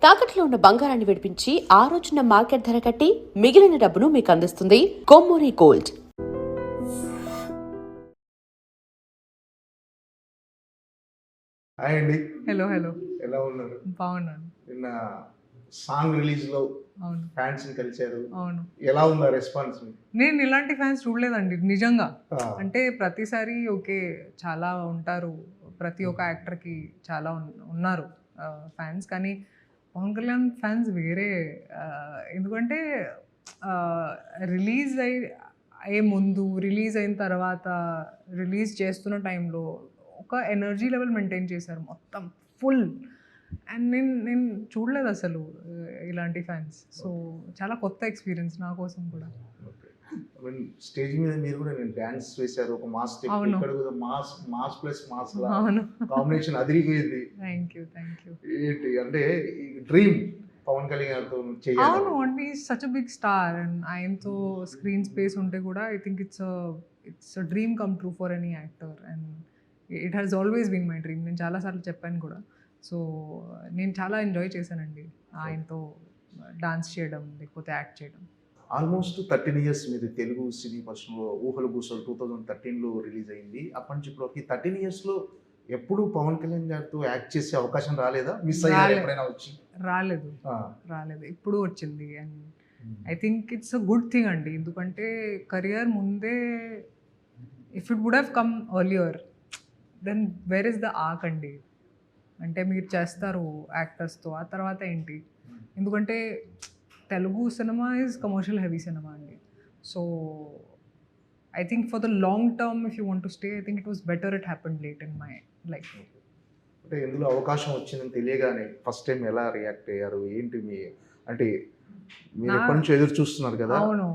తాకట్లో ఉన్న బంగారాన్ని విడిపించి ఆ రోజున మార్కెట్ ధర కట్టి మిగిలిన డబ్బును మీకు అందిస్తుంది కొమ్మూరి గోల్డ్. హాయ్ అండి. హలో హలో ఎలా ఉన్నారు? బాగున్నాను. నిన్న సాంగ్ రిలీజ్ లో అవును ఫ్యాన్స్ ని కలిశారు. అవును ఎలా ఉందా రెస్పాన్స్? నేను ఇలాంటి ఫ్యాన్స్ చూడలేదండి నిజంగా. అంటే ప్రతిసారి ఓకే చాలా ఉంటారు, ప్రతి ఒక్క యాక్టర్కి చాలా ఉన్నారు ఫ్యాన్స్, కానీ పవన్ కళ్యాణ్ ఫ్యాన్స్ వేరే. ఎందుకంటే రిలీజ్ అయ్యే ముందు, రిలీజ్ అయిన తర్వాత, రిలీజ్ చేస్తున్న టైంలో ఒక ఎనర్జీ లెవెల్ మెయింటైన్ చేశారు మొత్తం ఫుల్. అండ్ నేను చూడలేదు అసలు ఇలాంటి ఫ్యాన్స్. సో చాలా కొత్త ఎక్స్పీరియన్స్ నా కోసం కూడా. స్టేజ్ మీద మీరు కూడా నేను డాన్స్ వేశారు, ఒక మాస్ స్టెప్, ఇక్కడ కూడా mass mass plus mass combination అదిరిపోయింది. Thank you. ఏంటి అంటే ఈ డ్రీమ్ పవన్ కళ్యాణ్ గారితో చేయాలి. అవును, అంటే such a big star and ఆయనతో స్క్రీన్ స్పేస్ ఉంటే కూడా I think it's a dream come true for any actor. And it has always been my dream. నేను చాలాసార్లు చెప్పాను కూడా. సో నేను చాలా ఎంజాయ్ చేశానండి ఆయనతో డాన్స్ చేయడం, లేకపోతే యాక్ట్ చేయడం. ఆల్మోస్ట్ 13 years మీరు తెలుగు సినీ పరిశ్రమలో ఊహలు గూసలు 2013లో రిలీజ్ అయింది. అప్పటి నుంచి ఇప్పటికి 13 yearsలో ఎప్పుడు పవన్ కళ్యాణ్ గారితో యాక్ట్ చేసే అవకాశం రాలేదా? మిస్ అయ్యారు ఎప్పుడైనా వచ్చి? రాలేదు, ఇప్పుడు వచ్చింది. And I think it's a good thing అండి. ఎందుకంటే కెరియర్ ముందే, if it would have come earlier then where is the arc అండి. అంటే మీరు చేస్తారు యాక్టర్స్తో, ఆ తర్వాత ఏంటి? ఎందుకంటే Telugu cinema is commercial heavy cinema అండి. So I think for the long term if you want to stay, I think it was better it happened late in my life. అంటే ఎందులో అవకాశం వచ్చిందని తెలియగానే ఫస్ట్ టైం ఎలా రియాక్ట్ అయ్యారు? ఏంటి మీ అంటే మీరు ఎప్పటి నుంచి ఎదురు చూస్తున్నారు కదా? అవును,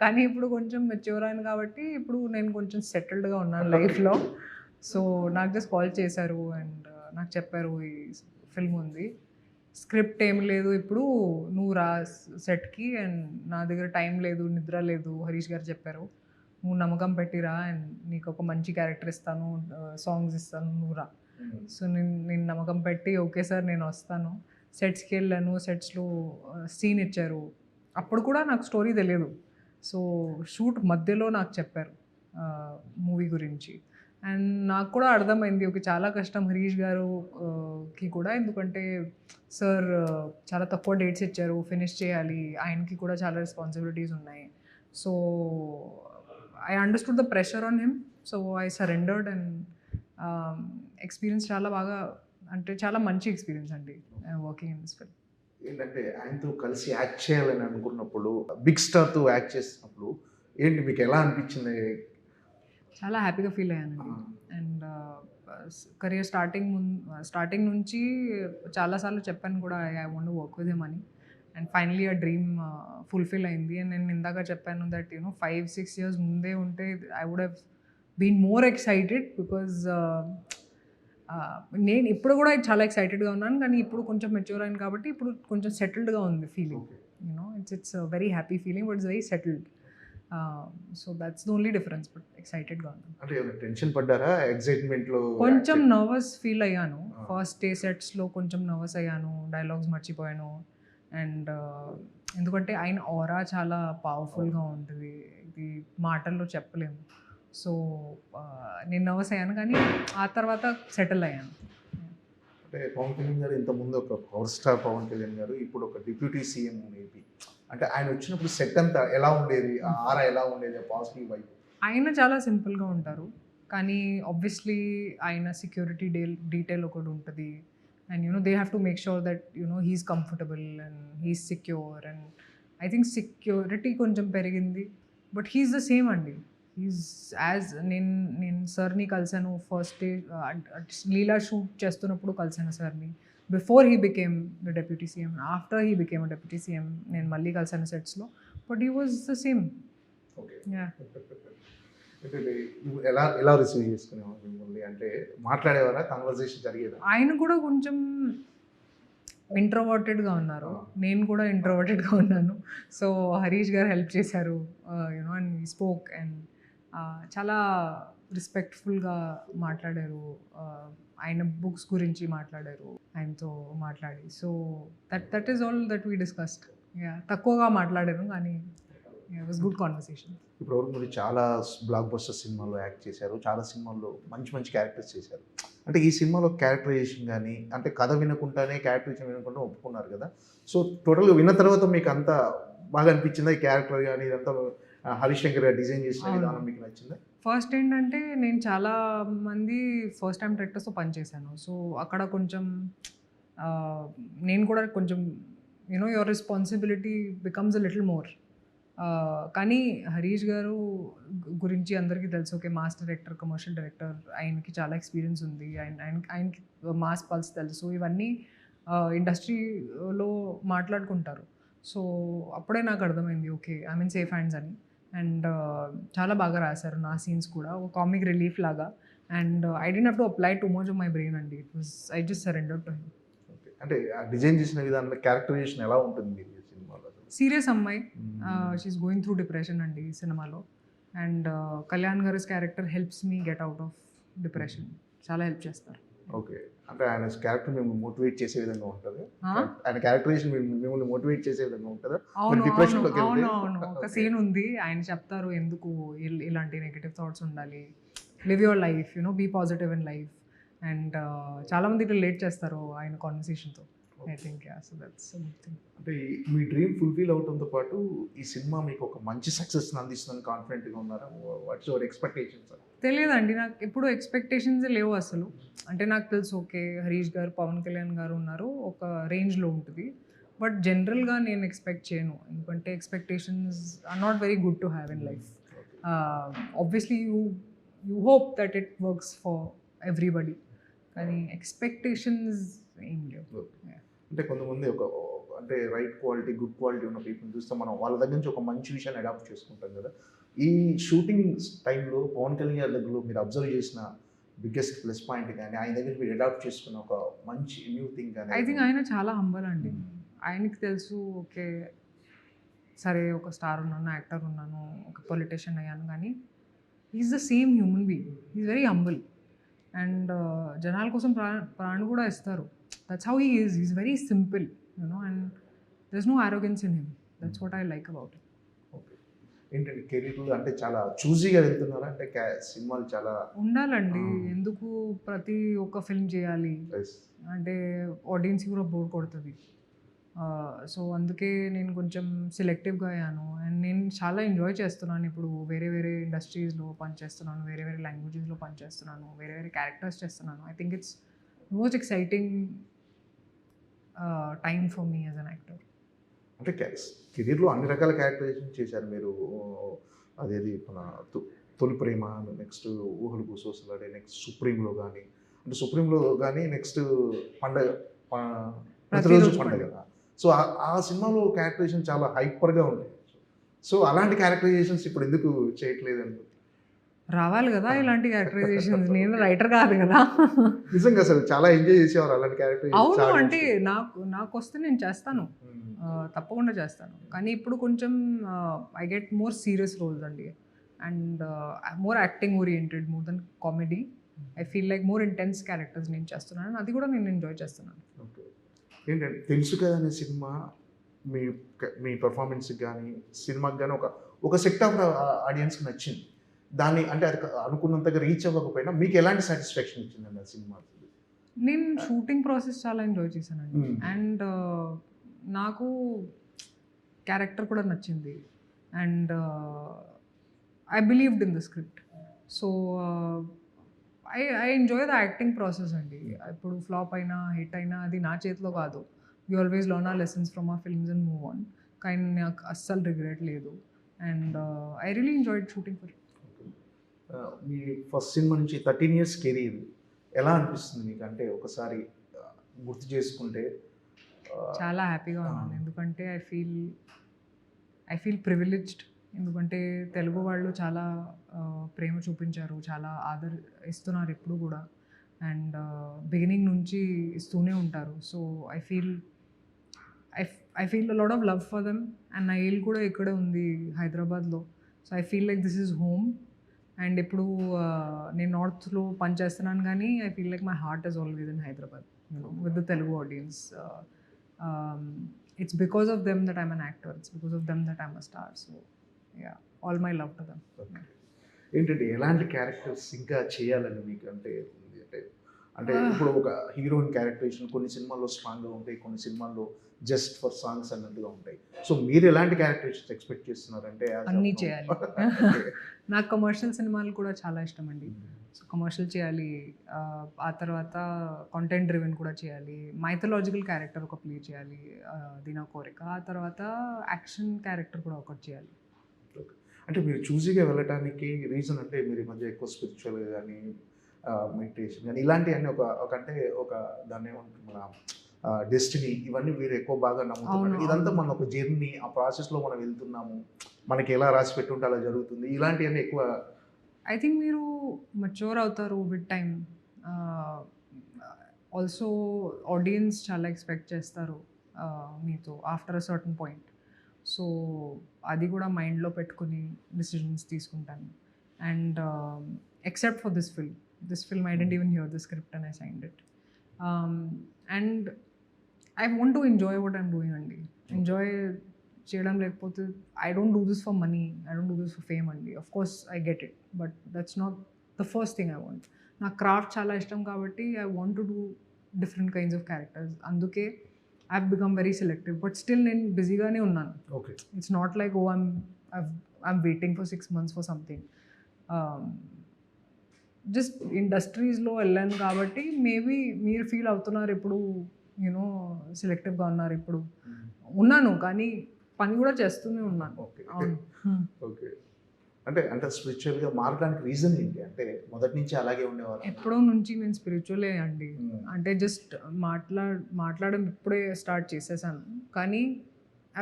కానీ ఇప్పుడు కొంచెం మెచ్యూర్ అయింది కాబట్టి ఇప్పుడు నేను కొంచెం సెటిల్డ్గా ఉన్నాను లైఫ్లో. సో నాకు జస్ట్ కాల్ చేశారు అండ్ నాకు చెప్పారు ఈ ఫిల్మ్ ఉంది, స్క్రిప్ట్ ఏం లేదు, ఇప్పుడు నువ్వు రా సెట్కి, అండ్ నా దగ్గర టైం లేదు, నిద్ర లేదు, హరీష్ గారు చెప్పారు, నువ్వు నమ్మకం పెట్టిరా అండ్ నీకు ఒక మంచి క్యారెక్టర్ ఇస్తాను, సాంగ్స్ ఇస్తాను, నువ్వు రా. సో నేను నమ్మకం పెట్టి ఓకే సార్ నేను వస్తాను. సెట్స్కి వెళ్ళాను, సెట్స్లో సీన్ ఇచ్చారు. అప్పుడు కూడా నాకు స్టోరీ తెలియదు. సో షూట్ మధ్యలో నాకు చెప్పారు మూవీ గురించి. అండ్ నాకు కూడా అర్థమైంది ఓకే చాలా కష్టం హరీష్ గారుకి కూడా, ఎందుకంటే సార్ చాలా తక్కువ డేట్స్ ఇచ్చారు, ఫినిష్ చేయాలి, ఆయనకి కూడా చాలా రెస్పాన్సిబిలిటీస్ ఉన్నాయి. So I understood the pressure on him. So I surrendered and experience చాలా బాగా, అంటే చాలా మంచి ఎక్స్పీరియన్స్ అండి వర్కింగ్ ఇన్ దిస్ ఫిల్మ్. ఏంటంటే ఆయనతో కలిసి యాక్ట్ చేయాలని అనుకున్నప్పుడు, బిగ్ స్టార్తో యాక్ట్ చేసినప్పుడు ఏంటి మీకు ఎలా అనిపించింది? చాలా హ్యాపీగా ఫీల్ అయ్యానండి. అండ్ కెరియర్ స్టార్టింగ్ నుంచి చాలాసార్లు చెప్పాను కూడా I want to work with him అని. అండ్ ఫైనలీ ఆ డ్రీమ్ ఫుల్ఫిల్ అయింది. అండ్ నేను ఇందాక చెప్పాను దట్ 5-6 years ముందే ఉంటే I would have been more excited, because నేను ఇప్పుడు కూడా చాలా ఎక్సైటెడ్గా ఉన్నాను, కానీ ఇప్పుడు కొంచెం మెచ్యూర్ అయింది కాబట్టి ఇప్పుడు కొంచెం సెటిల్డ్గా ఉంది feeling. It's very happy feeling, but it's very settled. So that's the only difference. But ఎక్సైటెడ్గా ఉన్నాను. అంటే టెన్షన్ పడ్డారా? ఎక్సైట్మెంట్లో కొంచెం నర్వస్ ఫీల్ అయ్యాను. ఫస్ట్ డే సెట్స్లో కొంచెం నర్వస్ అయ్యాను, డైలాగ్స్ మర్చిపోయాను. అండ్ ఎందుకంటే ఆయన ఆరా చాలా పవర్ఫుల్గా ఉంటుంది, ఇది మాటల్లో చెప్పలేము. సో నేను నర్వస్ అయ్యాను, కానీ ఆ తర్వాత సెటిల్ అయ్యాను. అంటే పవన్ కళ్యాణ్ గారు ఇంతకుముందు ఒక పవర్ స్టార్ పవన్ కళ్యాణ్ గారు, ఇప్పుడు ఒక డిప్యూటీ సీఎం ఏపీ. అంటే ఆయన వచ్చినప్పుడు సెట్ అంతా ఎలా ఉండేది? ఆరా ఎలా ఉండేది? పాజిటివ్ వైపు. ఆయన చాలా సింపుల్గా ఉంటారు, కానీ ఆబ్వియస్లీ ఆయన సెక్యూరిటీ డీటెయిల్ ఒకటి ఉంటుంది. And they have to make sure that he's comfortable and he's secure. And I think security కొంచెం పెరిగింది, బట్ హీస్ ద సేమ్ అండి. హీస్ యాజ్ నేను సార్ని కలిసాను ఫస్ట్ డే లీలా షూట్ చేస్తున్నప్పుడు కలిసాను సార్ని, before he became the deputy CM. After he became a deputy CM నేను మళ్ళీ కలిసాను సెట్స్లో, but he was the same. ఎలా రిసీవ్ చేసుకునేవారు మిమ్మల్ని? అంటే మాట్లాడేవారా? కన్వర్జేషన్ జరిగేదా? ఆయన కూడా కొంచెం ఇంట్రోవర్టెడ్గా ఉన్నారు, నేను కూడా ఇంట్రోవర్టెడ్గా ఉన్నాను. సో హరీష్ గారు హెల్ప్ చేశారు, అండ్ వీ స్పోక్. అండ్ చాలా రెస్పెక్ట్ఫుల్గా మాట్లాడారు. ఆయన బుక్స్ గురించి మాట్లాడారు ఆయనతో మాట్లాడి. So that is all that we discussed. తక్కువగా మాట్లాడాను కానీ ఇట్ వాస్ గుడ్ కాన్వర్సేషన్. ఇప్పటివరకు మీరు చాలా బ్లాక్ బస్టర్ సినిమాల్లో యాక్ట్ చేశారు, చాలా సినిమాల్లో మంచి మంచి క్యారెక్టర్స్ చేశారు. అంటే ఈ సినిమాలో క్యారెక్టరైజేషన్ కానీ, అంటే కథ వినకుండానే క్యారెక్టరైజేషన్ వినకుండా ఒప్పుకున్నారు కదా. సో టోటల్గా విన్న తర్వాత మీకు అంతా బాగా అనిపించిందా ఈ క్యారెక్టర్ కానీ ఇదంతా హరీష్ శంకర్ గారు డిజైన్ చేసిన విధానం మీకు నచ్చిందా? ఫస్ట్ ఏంటంటే నేను చాలా మంది ఫస్ట్ టైం డైరెక్టర్స్తో పనిచేశాను. సో అక్కడ కొంచెం నేను కూడా కొంచెం your responsibility becomes a little more. కానీ హరీష్ గారు గురించి అందరికీ తెలుసు, okay master director, commercial director, ఆయనకి చాలా ఎక్స్పీరియన్స్ ఉంది, ఆయనకి మాస్ పల్స్ తెలుసు, ఇవన్నీ ఇండస్ట్రీలో మాట్లాడుకుంటారు. సో అప్పుడే నాకు అర్థమైంది okay I mean safe hands అని. అండ్ చాలా బాగా రాశారు నా సీన్స్ కూడా, ఒక కామిక్ రిలీఫ్ లాగా. And I don't have to apply too much of my brain అండి. It was I just surrender to him. అంటే డిజైన్ చేసిన విధానంలో క్యారెక్టరైజేషన్ ఎలా ఉంటుంది సినిమాలో? సీరియస్ అమ్మాయి, షీఈస్ గోయింగ్ త్రూ డిప్రెషన్ అండి ఈ సినిమాలో. అండ్ కళ్యాణ్ గారిస్ character helps me get out of depression, చాలా హెల్ప్ చేస్తారు. ఓకే, అంటే ఆయన క్యారెక్టర్ మిమ్మల్ని మోటివేట్ చేసే విధంగా ఉంటుంది, ఆయన క్యారెక్టరైజేషన్ మిమ్మల్ని మోటివేట్ చేసే విధంగా ఉంటుందా? అవును, ఒక సీన్ ఉంది, ఆయన చెప్తారు ఎందుకు ఇలాంటి నెగిటివ్ థాట్స్ ఉండాలి, live your life, be positive in life. And చాలా మంది రిలేట్ చేస్తారు ఆయన కాన్వర్సేషన్తో. I think so that's a good thing. అంటే మీ డ్రీమ్ ఫుల్ఫిల్ అవడంతో పాటు ఈ సినిమా మీకు ఒక మంచి సక్సెస్ అందిస్తుందని కాన్ఫిడెంట్గా ఉన్నారా? What's your expectations? తెలియదండి, నాకు ఎప్పుడు ఎక్స్పెక్టేషన్స్ లేవు అసలు. అంటే నాకు తెలుసు ఓకే హరీష్ గారు, పవన్ కళ్యాణ్ గారు ఉన్నారు, ఒక రేంజ్లో ఉంటుంది. బట్ జనరల్గా నేను ఎక్స్పెక్ట్ చేయను, ఎందుకంటే expectations are not very good to have in life. Obviously you hope that it works for everybody, కానీ ఎక్స్పెక్టేషన్స్ ఏం లేవు. అంటే కొంతమంది అంటే రైట్ క్వాలిటీ, గుడ్ క్వాలిటీ ఉన్న పీపుల్ చూస్తే మనం వాళ్ళ దగ్గర నుంచి ఒక మంచి విషయాన్ని అడాప్ట్ చేసుకుంటాం కదా. ఈ షూటింగ్ టైంలో పవన్ కళ్యాణ్ గారి దగ్గర మీరు అబ్జర్వ్ చేసిన బిగ్గెస్ట్ ప్లస్ పాయింట్ కానీ, ఆయన దగ్గర మీరు అడాప్ట్ చేసుకున్న ఒక మంచి న్యూ థింగ్ కానీ? ఐ థింక్ ఆయన చాలా హంబల్ అండి. ఆయనకి తెలుసు ఓకే సరే ఒక స్టార్ ఉన్నాను, యాక్టర్ ఉన్నాను, ఒక పొలిటీషియన్ అయ్యాను, కానీ is the same human being. Is very humble and జనాల కోసం ప్రాణం కూడా ఇస్తారు. That's how he is. Is very simple and there is no arrogance in him. That's what I like about it. Okay, ఏంటంటే కెరీర్లో అంటే చాలా చూజీగా వెళ్తున్నారా? అంటే సినిమాలు చాలా ఉండాలండి, ఎందుకు ప్రతి ఒక్క ఫిల్మ్ చేయాలి అంటే ఆడియన్స్కి కూడా బోర్ కొడుతుంది. సో అందుకే నేను కొంచెం సెలెక్టివ్గా అయ్యాను. అండ్ నేను చాలా ఎంజాయ్ చేస్తున్నాను ఇప్పుడు. వేరే వేరే ఇండస్ట్రీస్లో పనిచేస్తున్నాను, వేరే వేరే లాంగ్వేజెస్లో పనిచేస్తున్నాను, వేరే వేరే క్యారెక్టర్స్ చేస్తున్నాను. I think it's most exciting time for me as an actor. అంటే కెరీర్లో అన్ని రకాల క్యారెక్టరైజేషన్ చేశారు మీరు. అదేది మన తొలి ప్రేమ, నెక్స్ట్ ఊహలు గుసగుసలాడే, నెక్స్ట్ సుప్రీంలో కానీ, అంటే సుప్రీంలో కానీ నెక్స్ట్ పండగ, ప్రతిరోజు పండగ. సో ఆ సినిమాలో క్యారెక్టరైజేషన్ చాలా హైపర్గా ఉంది. సో అలాంటి క్యారెక్టరైజేషన్స్ ఇప్పుడు ఎందుకు చేయట్లేదు అని రావాలి కదా ఇలాంటి క్యారెక్టరైజేషన్స్. నేను రైటర్ కాదు కదా. నిజంగా అసలు చాలా ఎంజాయ్ చేసేవారు అలాంటి క్యారెక్టర్. అవును, అంటే నాకు వస్తే నేను చేస్తాను, తప్పకుండా చేస్తాను. కానీ ఇప్పుడు కొంచెం I get more serious roles అండి. And more acting oriented more then comedy. I feel like more intense characters నేను చేస్తున్నాను, అది కూడా నేను ఎంజాయ్ చేస్తున్నాను. ఏంటంటే తెలుసు కదా అనే సినిమా మీ పర్ఫార్మెన్స్కి కానీ సినిమాకి కానీ ఒక సెక్ట్ ఆఫ్ ఆడియన్స్కి నచ్చింది. దాన్ని అంటే అది అనుకున్నంతగా రీచ్ అవ్వకపోయినా మీకు ఎలాంటి సాటిస్ఫాక్షన్ ఇచ్చిందండి ఆ సినిమా? నేను షూటింగ్ ప్రాసెస్ చాలా ఎంజాయ్ చేశానండి. అండ్ నాకు క్యారెక్టర్ కూడా నచ్చింది. And I believed in the script. So I enjoy the acting process అండి. ఇప్పుడు ఫ్లాప్ అయినా హిట్ అయినా అది నా చేతిలో కాదు. We always learn our lessons from our films and move on. కానీ నాకు అస్సలు రిగ్రెట్ లేదు. And I really enjoyed shooting for it. మీ ఫస్ట్ సినిమా నుంచి 13 years కెరీర్ ఎలా అనిపిస్తుంది మీకు? అంటే ఒకసారి గుర్తు చేసుకుంటే చాలా హ్యాపీగా ఉన్నాను. ఎందుకంటే ఐ ఫీల్ ప్రివిలేజ్డ్. ఎందుకంటే తెలుగు వాళ్ళు చాలా ప్రేమ చూపించారు, చాలా ఇస్తున్నారు ఇప్పుడు కూడా. అండ్ బిగినింగ్ నుంచి ఇస్తూనే ఉంటారు. So I feel a lot of love for them. And నా ఇల్లు కూడా ఇక్కడే ఉంది హైదరాబాద్లో. So I feel like this is home. And ఇప్పుడు నేను నార్త్లో పనిచేస్తున్నాను కానీ I feel like my heart is always in Hyderabad with the Telugu audience. It's because of them that I'm an actor, it's because of them that I'm a star. So yeah, all my love to them. ఏంటంటే ఎలాంటి characters ఇంకా చేయాలని మీకు అంటే ఉంది? అంటే ఇప్పుడు ఒక హీరోయిన్ క్యారెక్టరేషన్ కొన్ని సినిమాల్లో స్ట్రాంగ్గా ఉంటాయి, కొన్ని సినిమాల్లో జస్ట్ ఫర్ సాంగ్స్ అన్నట్టుగా ఉంటాయి. సో మీరు ఎలాంటి క్యారెక్టరేషన్స్ ఎక్స్పెక్ట్ చేస్తున్నారంటే అన్నీ చేయాలి. నాకు కమర్షియల్ సినిమాలు కూడా చాలా ఇష్టం అండి. సో కమర్షియల్ చేయాలి, ఆ తర్వాత కాంటెంట్ డ్రివెన్ కూడా చేయాలి, మైథలాజికల్ క్యారెక్టర్ ఒక ప్లే చేయాలి, అది నా కోరిక. ఆ తర్వాత యాక్షన్ క్యారెక్టర్ కూడా ఒకటి చేయాలి. అంటే మీరు చూజీగా వెళ్ళటానికి రీజన్ అంటే మీరు ఈ మధ్య ఎక్కువ స్పిరిచువల్గా కానీ మెడిటేషన్ కానీ ఇలాంటివన్నీ అంటే ఒక దాన్ని ఏమంటారు మన డెస్టినీ, ఇవన్నీ మీరు ఎక్కువ బాగా నమ్ముతున్నారు. ఇదంతా మన ఒక జర్నీ, ఆ ప్రాసెస్లో మనం వెళ్తున్నాము, మనకి ఎలా రాసి పెట్టుంటే అలా జరుగుతుంది, ఇలాంటివన్నీ ఎక్కువ. ఐ థింక్ మీరు మెచ్యూర్ అవుతారు విత్ టైం. ఆల్సో ఆడియన్స్ చాలా ఎక్స్పెక్ట్ చేస్తారు మీతో after a certain point. So అది కూడా మైండ్లో పెట్టుకుని డిసిజన్స్ తీసుకుంటాను. And except for this film I didn't even hear the script and I signed it. And I want to enjoy what I'm doing అండి. Enjoy చేయడం లేకపోతే I don't do this for money, I don't do this for fame అండి. Of course I get it, but that's not the first thing I want. నాకు craft చాలా ఇష్టం కాబట్టి I want to do different kinds of characters. అందుకే I have become very selective. But still నేను బిజీగానే ఉన్నాను. Okay, it's not like oh I'm waiting for 6 months for something. Just ఇండస్ట్రీస్లో వెళ్ళాను కాబట్టి మేబీ మీరు ఫీల్ అవుతున్నారు ఇప్పుడు యూనో సెలెక్టివ్గా ఉన్నారు. ఇప్పుడు ఉన్నాను కానీ పని కూడా చేస్తూనే ఉన్నాను. Okay okay. అంటే స్పిరిచువల్గా మారడానికి రీజన్ ఏంటి? అంటే మొదటి నుంచి అలాగే ఉండేవారు? ఎప్పుడో నుంచి నేను స్పిరిచువలే అండి. అంటే జస్ట్ మాట్లాడడం ఇప్పుడే స్టార్ట్ చేసేసాను కానీ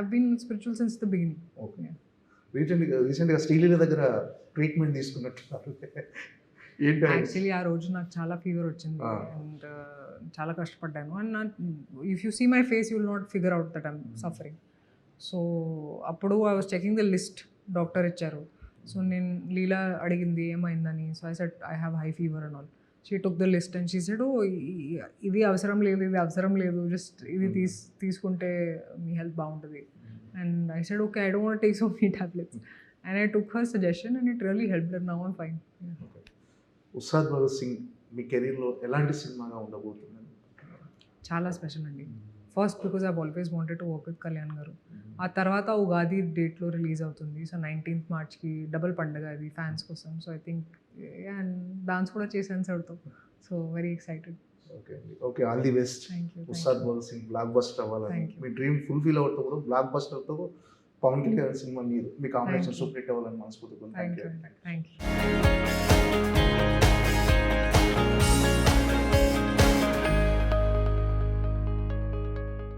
I been spiritual since the beginning. Okay. రీసెంట్గా శ్రీలీల దగ్గర ట్రీట్మెంట్ తీసుకున్నట్టున్నారు. ఏంటి? యాక్చువల్లీ ఆ రోజు నాకు చాలా ఫీవర్ వచ్చింది అండ్ చాలా కష్టపడ్డాను. And if you see my face you will not figure out that I'm suffering. So అప్పుడు I was checking the list doctor ఇచ్చారు. సో నేను లీలా అడిగింది ఏమైందని. So I said I have high fever and all. She took the list and she said, oh ఇది అవసరం లేదు, ఇది అవసరం లేదు, జస్ట్ ఇది తీసుకుంటే మీ హెల్త్ బాగుంటుంది. And I said okay, I don't want take so many tablets. And I took her suggestion and it really helped and now I'm fine. Ustaad Bhagat Singh మీ కెరీర్లో ఎలాంటి సినిమాగా ఉండబోతుంది? చాలా స్పెషల్ అండి. First because I always wanted to work with Kalyan garu. ఆ తర్వాత ఉగాది డేట్లో రిలీజ్ అవుతుంది. సో 19th March డబుల్ పండుగ అది ఫ్యాన్స్ కోసం. So I think and dance కూడా చేశాను సార్తో. So very excited. ఓకే అండి, okay, all the best. Thank you. Ustaad Bhagat Singh blockbuster అవ్వాలని, Thank you. మీ డ్రీమ్ ఫుల్ఫిల్ అవుతూ కూడా బ్లాక్ బస్టర్తో పవన్ కళ్యాణ్ సినిమా మీరు మీ కాంబినేషన్ సూపర్ హిట్ అవ్వాలని మనస్ఫూర్తిగా. Thank you.